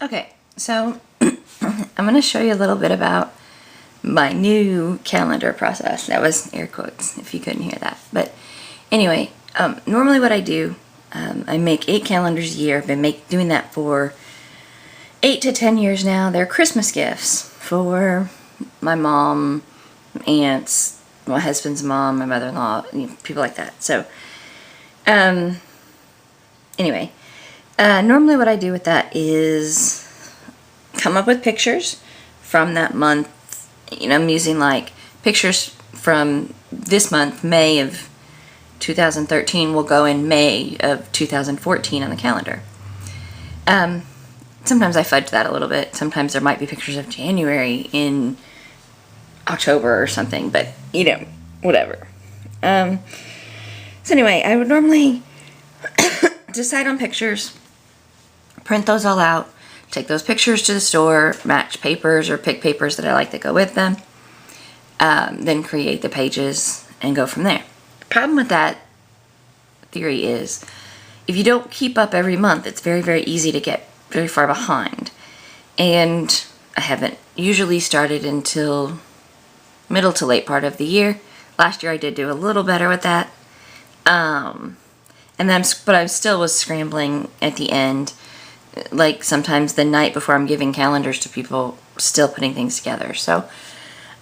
Okay, so I'm going to show you a little bit about my new calendar process. That was air quotes, if you couldn't hear that. But anyway, normally what I do, I make 8 calendars a year. I've been doing that for 8 to 10 years now. They're Christmas gifts for my mom, aunts, my husband's mom, my mother-in-law, people like that. So, anyway, normally what I do with that is come up with pictures from that month. I'm using like pictures from this month, May of 2013 will go in May of 2014 on the calendar. Sometimes I fudge that a little bit. Sometimes there might be pictures of January in October or something, but whatever. So anyway, I would normally decide on pictures, print those all out, take those pictures to the store, match papers or pick papers that I like that go with them, then create the pages and go from there. The problem with that theory is if you don't keep up every month, it's very, very easy to get very far behind. And I haven't usually started until middle to late part of the year. Last year I did do a little better with that. But I still was scrambling at the end, like sometimes the night before I'm giving calendars to people, still putting things together. So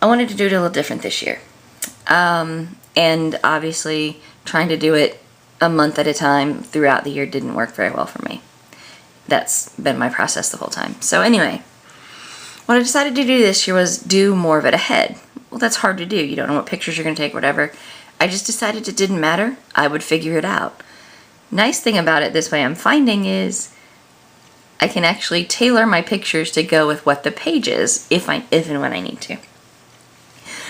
I wanted to do it a little different this year. And obviously trying to do it a month at a time throughout the year didn't work very well for me. That's been my process the whole time. So anyway, what I decided to do this year was do more of it ahead. Well, that's hard to do. You don't know what pictures you're going to take, whatever. I just decided it didn't matter. I would figure it out. Nice thing about it this way I'm finding is I can actually tailor my pictures to go with what the page is if and when I need to.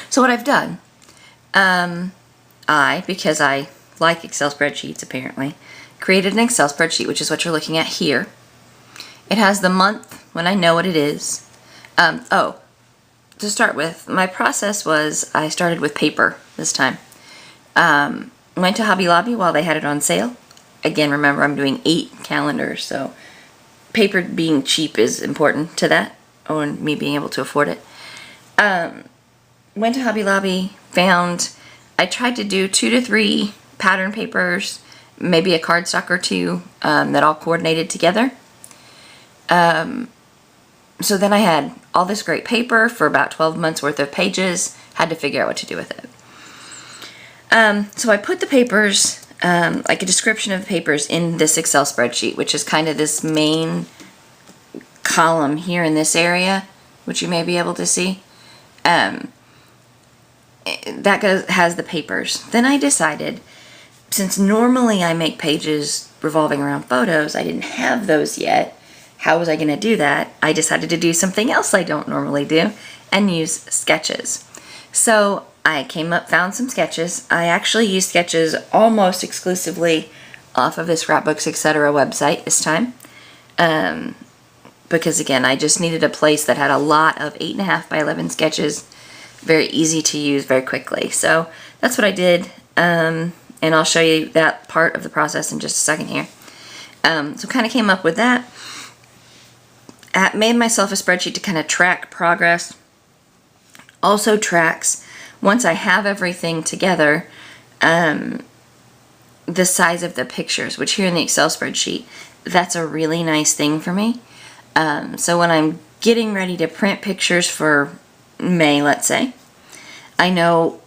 So what I've done, because I like Excel spreadsheets apparently, created an Excel spreadsheet, which is what you're looking at here. It has the month when I know what it is. To start with, my process was I started with paper this time. Went to Hobby Lobby while they had it on sale. Again, remember I'm doing 8 calendars, so paper being cheap is important to that, or me being able to afford it. Went to Hobby Lobby, I tried to do 2 to 3 pattern papers, maybe a cardstock or 2 that all coordinated together. So then I had all this great paper for about 12 months worth of pages, had to figure out what to do with it. So I put the papers, like a description of the papers in this Excel spreadsheet, which is kind of this main column here in this area, which you may be able to see. That has the papers. Then I decided, since normally I make pages revolving around photos, I didn't have those yet. How was I going to do that? I decided to do something else I don't normally do and use sketches. So I found some sketches. I actually use sketches almost exclusively off of the Scrapbooks, etc. website this time. Because again, I just needed a place that had a lot of 8.5 by 11 sketches, very easy to use very quickly. So that's what I did, and I'll show you that part of the process in just a second here. So kind of came up with that. Made myself a spreadsheet to kind of track progress. Also tracks, once I have everything together, the size of the pictures, which here in the Excel spreadsheet, that's a really nice thing for me. So when I'm getting ready to print pictures for May, let's say, I know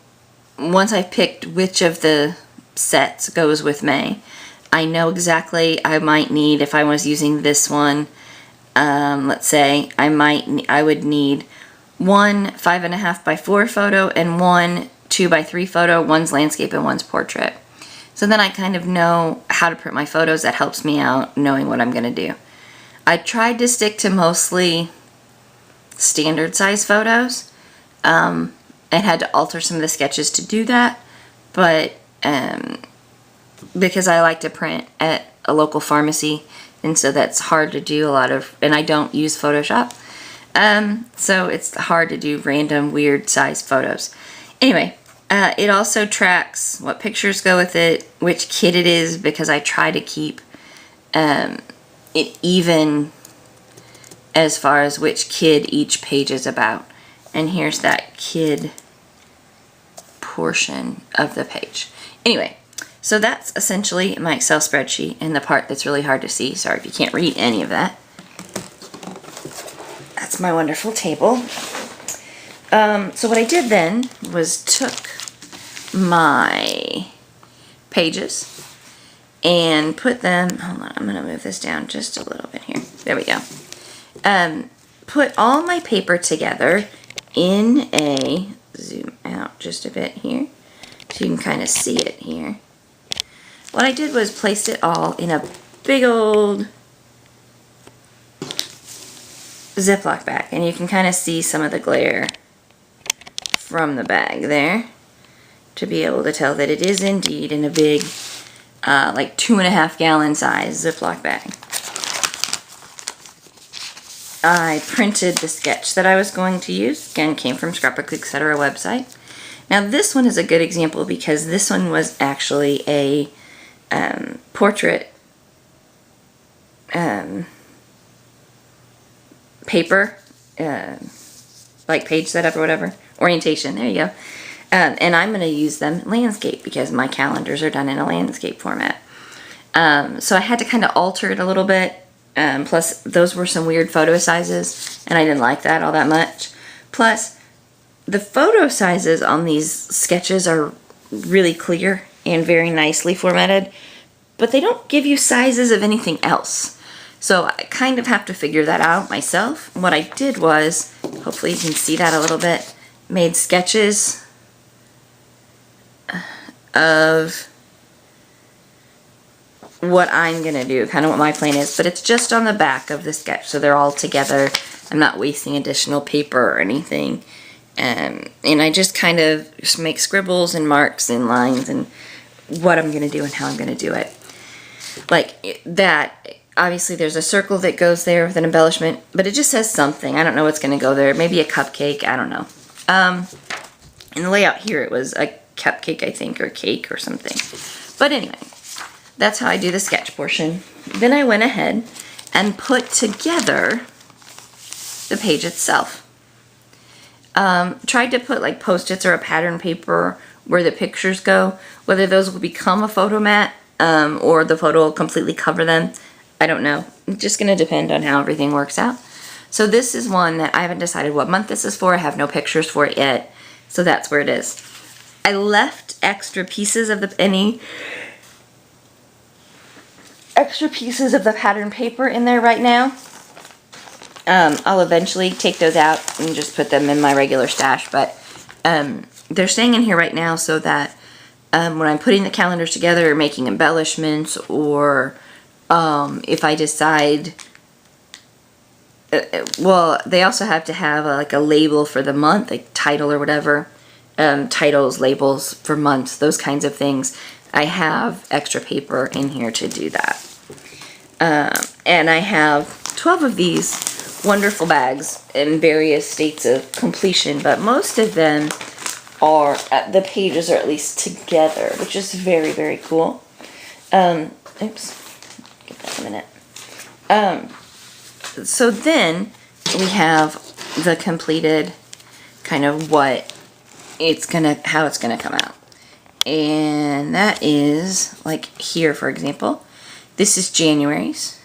once I've picked which of the sets goes with May, I know exactly I might need, if I was using this one, let's say I would need 1 5.5 by 4 photo and 1 2 by 3 photo. One's landscape and one's portrait. So then I kind of know how to print my photos. That helps me out knowing what I'm going to do. I tried to stick to mostly standard size photos. And had to alter some of the sketches to do that, but because I like to print at a local pharmacy, and so that's hard to do and I don't use Photoshop, so it's hard to do random weird size photos. Anyway, it also tracks what pictures go with it, which kit it is, because I try to keep it even as far as which kid each page is about. And here's that kid portion of the page. Anyway, so that's essentially my Excel spreadsheet, and the part that's really hard to see. Sorry if you can't read any of that. That's my wonderful table. So what I did then was took my pages and put them, hold on, I'm going to move this down just a little bit here. There we go. Put all my paper together in a, zoom out just a bit here so you can kind of see it here. What I did was placed it all in a big old Ziploc bag, and you can kind of see some of the glare from the bag there to be able to tell that it is indeed in a big like 2.5 gallon size Ziploc bag. I printed the sketch that I was going to use. Again, came from Scrapbook, etc. website. Now this one is a good example because this one was actually a portrait paper, like page setup or whatever, orientation, there you go. And I'm going to use them landscape because my calendars are done in a landscape format. So I had to kind of alter it a little bit. Plus, those were some weird photo sizes, and I didn't like that all that much. Plus, the photo sizes on these sketches are really clear and very nicely formatted, but they don't give you sizes of anything else. So I kind of have to figure that out myself. What I did was, hopefully you can see that a little bit, made sketches of what I'm going to do, kind of what my plan is, but it's just on the back of the sketch, so they're all together. I'm not wasting additional paper or anything. And I just kind of just make scribbles and marks and lines and what I'm going to do and how I'm going to do it. Like that, obviously there's a circle that goes there with an embellishment, but it just says something. I don't know what's going to go there. Maybe a cupcake, I don't know. In the layout here it was a cupcake, I think, or cake or something. But anyway, that's how I do the sketch portion. Then I went ahead and put together the page itself. Tried to put like Post-its or a pattern paper where the pictures go. Whether those will become a photo mat or the photo will completely cover them, I don't know. It's just going to depend on how everything works out. So this is one that I haven't decided what month this is for. I have no pictures for it yet. So that's where it is. I left extra pieces of the pattern paper in there right now. I'll eventually take those out and just put them in my regular stash, but they're staying in here right now so that when I'm putting the calendars together or making embellishments, or if I decide, well, they also have to have like a label for the month, like title or whatever, titles, labels for months, those kinds of things. I have extra paper in here to do that. And I have 12 of these wonderful bags in various states of completion, but most of them are, the pages are at least together, which is very, very cool. Oops, give that a minute. So then we have the completed kind of what it's gonna, how it's gonna come out. And that is, like here for example, this is January's,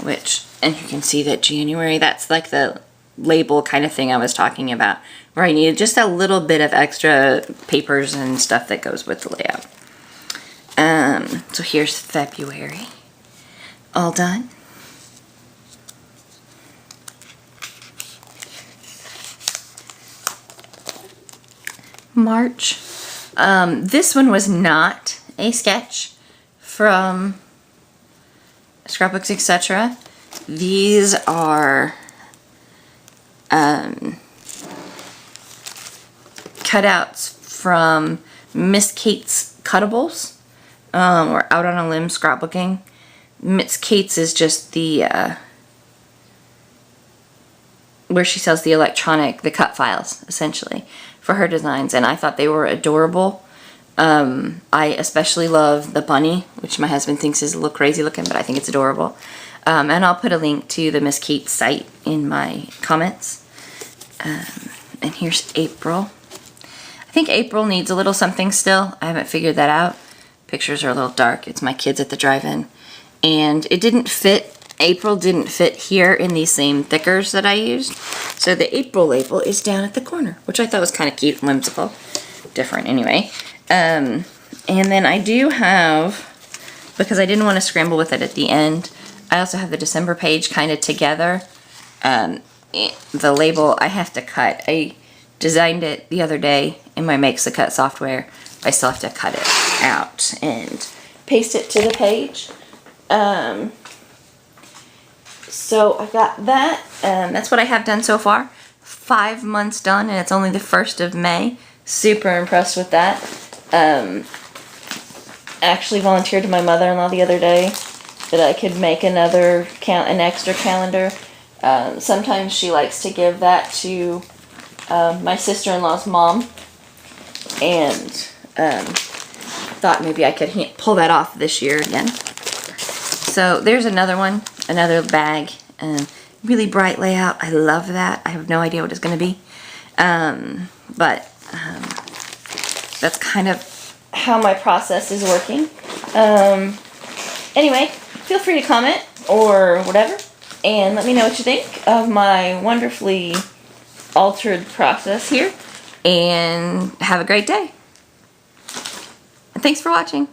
which, and you can see that January, that's like the label kind of thing I was talking about, where I needed just a little bit of extra papers and stuff that goes with the layout. So here's February, all done. March. This one was not a sketch from Scrapbooks, etc. These are cutouts from Miss Kate's Cuttables, or Out on a Limb Scrapbooking. Miss Kate's is just the where she sells the the cut files, essentially, for her designs, and I thought they were adorable. I especially love the bunny, which my husband thinks is a little crazy looking, but I think it's adorable. And I'll put a link to the Miss Kate's site in my comments. And here's April. I think April needs a little something still. I haven't figured that out. Pictures are a little dark. It's my kids at the drive-in. And it didn't fit, April didn't fit here in these same thickers that I used. So the April label is down at the corner, which I thought was kind of cute and whimsical. Different anyway. And then I do have, because I didn't want to scramble with it at the end, I also have the December page kind of together. The label I have to cut. I designed it the other day in my Makes the Cut software. I still have to cut it out and paste it to the page. So I got that. That's what I have done so far. 5 months done, and it's only the 1st of May. Super impressed with that. I actually volunteered to my mother-in-law the other day that I could make an extra calendar. Sometimes she likes to give that to my sister-in-law's mom, and thought maybe I could pull that off this year again. So there's another one, another bag, really bright layout. I love that. I have no idea what it's going to be, but that's kind of how my process is working. Anyway, feel free to comment or whatever, and let me know what you think of my wonderfully altered process here, and have a great day. And thanks for watching.